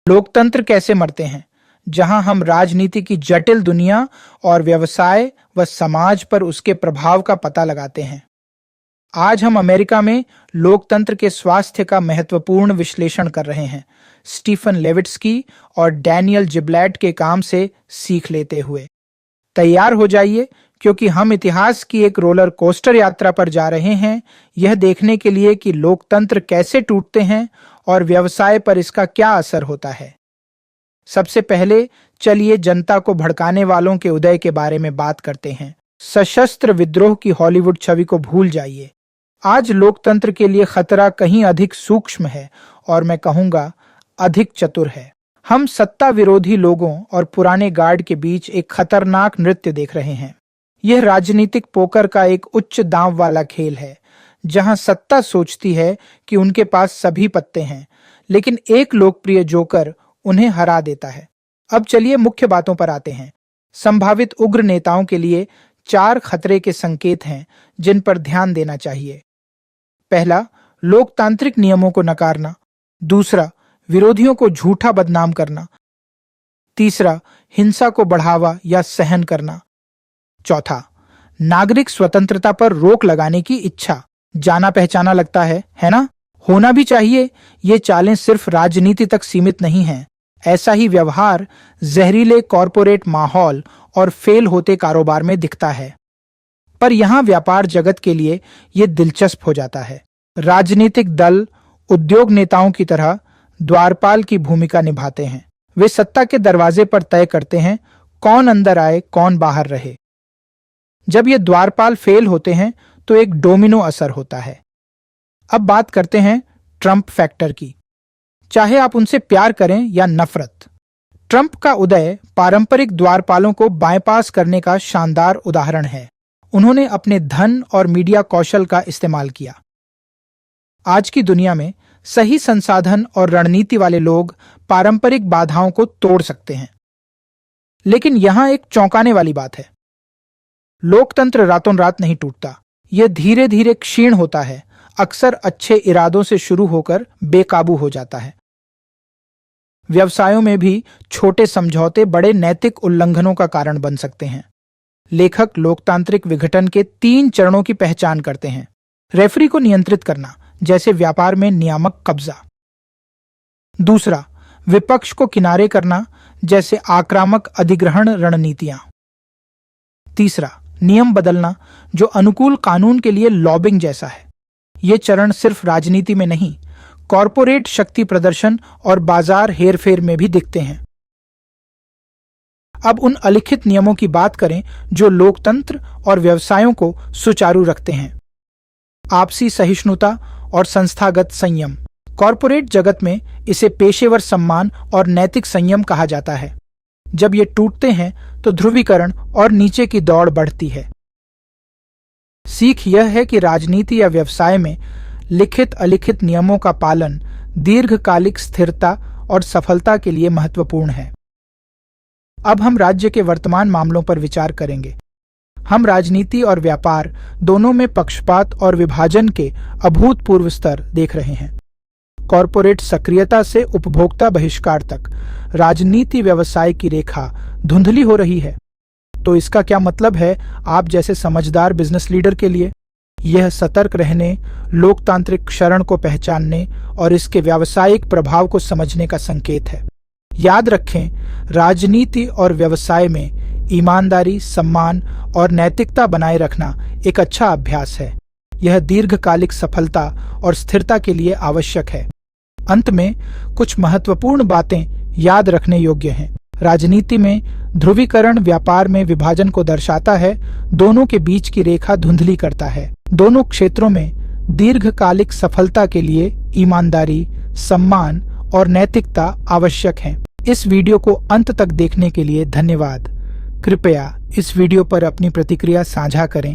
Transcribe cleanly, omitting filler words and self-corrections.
लोकतंत्र कैसे मरते हैं, जहां हम राजनीति की जटिल दुनिया और व्यवसाय व समाज पर उसके प्रभाव का पता लगाते हैं। आज हम अमेरिका में लोकतंत्र के स्वास्थ्य का महत्वपूर्ण विश्लेषण कर रहे हैं, स्टीफन लेविट्स्की और डैनियल जिब्लैट के काम से सीख लेते हुए। तैयार हो जाइए, क्योंकि हम इतिहास की एक रोलर कोस्टर यात्रा पर जा रहे हैं, यह देखने के लिए कि लोकतंत्र कैसे टूटते हैं और व्यवसाय पर इसका क्या असर होता है। सबसे पहले चलिए जनता को भड़काने वालों के उदय के बारे में बात करते हैं। सशस्त्र विद्रोह की हॉलीवुड छवि को भूल जाइए। आज लोकतंत्र के लिए खतरा कहीं अधिक सूक्ष्म है और मैं कहूंगा अधिक चतुर है। हम सत्ता विरोधी लोगों और पुराने गार्ड के बीच एक खतरनाक नृत्य देख रहे हैं। यह राजनीतिक पोकर का एक उच्च दांव वाला खेल है, जहां सत्ता सोचती है कि उनके पास सभी पत्ते हैं, लेकिन एक लोकप्रिय जोकर उन्हें हरा देता है। अब चलिए मुख्य बातों पर आते हैं। संभावित उग्र नेताओं के लिए 4 खतरे के संकेत हैं जिन पर ध्यान देना चाहिए। पहला, लोकतांत्रिक नियमों को नकारना। दूसरा, विरोधियों को झूठा बदनाम करना। तीसरा, हिंसा को बढ़ावा या सहन करना। चौथा, नागरिक स्वतंत्रता पर रोक लगाने की इच्छा। जाना पहचाना लगता है ना? होना भी चाहिए। ये चालें सिर्फ राजनीति तक सीमित नहीं हैं। ऐसा ही व्यवहार जहरीले कॉरपोरेट माहौल और फेल होते कारोबार में दिखता है। पर यहां व्यापार जगत के लिए यह दिलचस्प हो जाता है। राजनीतिक दल उद्योग नेताओं की तरह द्वारपाल की भूमिका निभाते हैं। वे सत्ता के दरवाजे पर तय करते हैं कौन अंदर आए, कौन बाहर रहे। जब ये द्वारपाल फेल होते हैं तो एक डोमिनो असर होता है। अब बात करते हैं ट्रंप फैक्टर की। चाहे आप उनसे प्यार करें या नफरत, ट्रंप का उदय पारंपरिक द्वारपालों को बाईपास करने का शानदार उदाहरण है। उन्होंने अपने धन और मीडिया कौशल का इस्तेमाल किया। आज की दुनिया में सही संसाधन और रणनीति वाले लोग पारंपरिक बाधाओं को तोड़ सकते हैं। लेकिन यहां एक चौंकाने वाली बात है। लोकतंत्र रातों रात नहीं टूटता। यह धीरे धीरे क्षीण होता है, अक्सर अच्छे इरादों से शुरू होकर बेकाबू हो जाता है। व्यवसायों में भी छोटे समझौते बड़े नैतिक उल्लंघनों का कारण बन सकते हैं। लेखक लोकतांत्रिक विघटन के 3 चरणों की पहचान करते हैं। रेफरी को नियंत्रित करना, जैसे व्यापार में नियामक कब्जा। दूसरा, विपक्ष को किनारे करना, जैसे आक्रामक अधिग्रहण रणनीतियां। तीसरा, नियम बदलना, जो अनुकूल कानून के लिए लॉबिंग जैसा है। ये चरण सिर्फ राजनीति में नहीं, कॉरपोरेट शक्ति प्रदर्शन और बाजार हेरफेर में भी दिखते हैं। अब उन अलिखित नियमों की बात करें जो लोकतंत्र और व्यवसायों को सुचारू रखते हैं। आपसी सहिष्णुता और संस्थागत संयम। कॉरपोरेट जगत में इसे पेशेवर सम्मान और नैतिक संयम कहा जाता है। जब ये टूटते हैं तो ध्रुवीकरण और नीचे की दौड़ बढ़ती है। सीख यह है कि राजनीति या व्यवसाय में लिखित अलिखित नियमों का पालन दीर्घकालिक स्थिरता और सफलता के लिए महत्वपूर्ण है। अब हम राज्य के वर्तमान मामलों पर विचार करेंगे। हम राजनीति और व्यापार दोनों में पक्षपात और विभाजन के अभूतपूर्व स्तर देख रहे हैं। कॉरपोरेट सक्रियता से उपभोक्ता बहिष्कार तक राजनीति व्यवसाय की रेखा धुंधली हो रही है। तो इसका क्या मतलब है आप जैसे समझदार बिजनेस लीडर के लिए? यह सतर्क रहने, लोकतांत्रिक क्षरण को पहचानने और इसके व्यावसायिक प्रभाव को समझने का संकेत है। याद रखें, राजनीति और व्यवसाय में ईमानदारी, सम्मान और नैतिकता बनाए रखना एक अच्छा अभ्यास है। यह दीर्घकालिक सफलता और स्थिरता के लिए आवश्यक है। अंत में कुछ महत्वपूर्ण बातें याद रखने योग्य हैं। राजनीति में ध्रुवीकरण व्यापार में विभाजन को दर्शाता है, दोनों के बीच की रेखा धुंधली करता है। दोनों क्षेत्रों में दीर्घकालिक सफलता के लिए ईमानदारी, सम्मान और नैतिकता आवश्यक है। इस वीडियो को अंत तक देखने के लिए धन्यवाद। कृपया इस वीडियो पर अपनी प्रतिक्रिया साझा करें।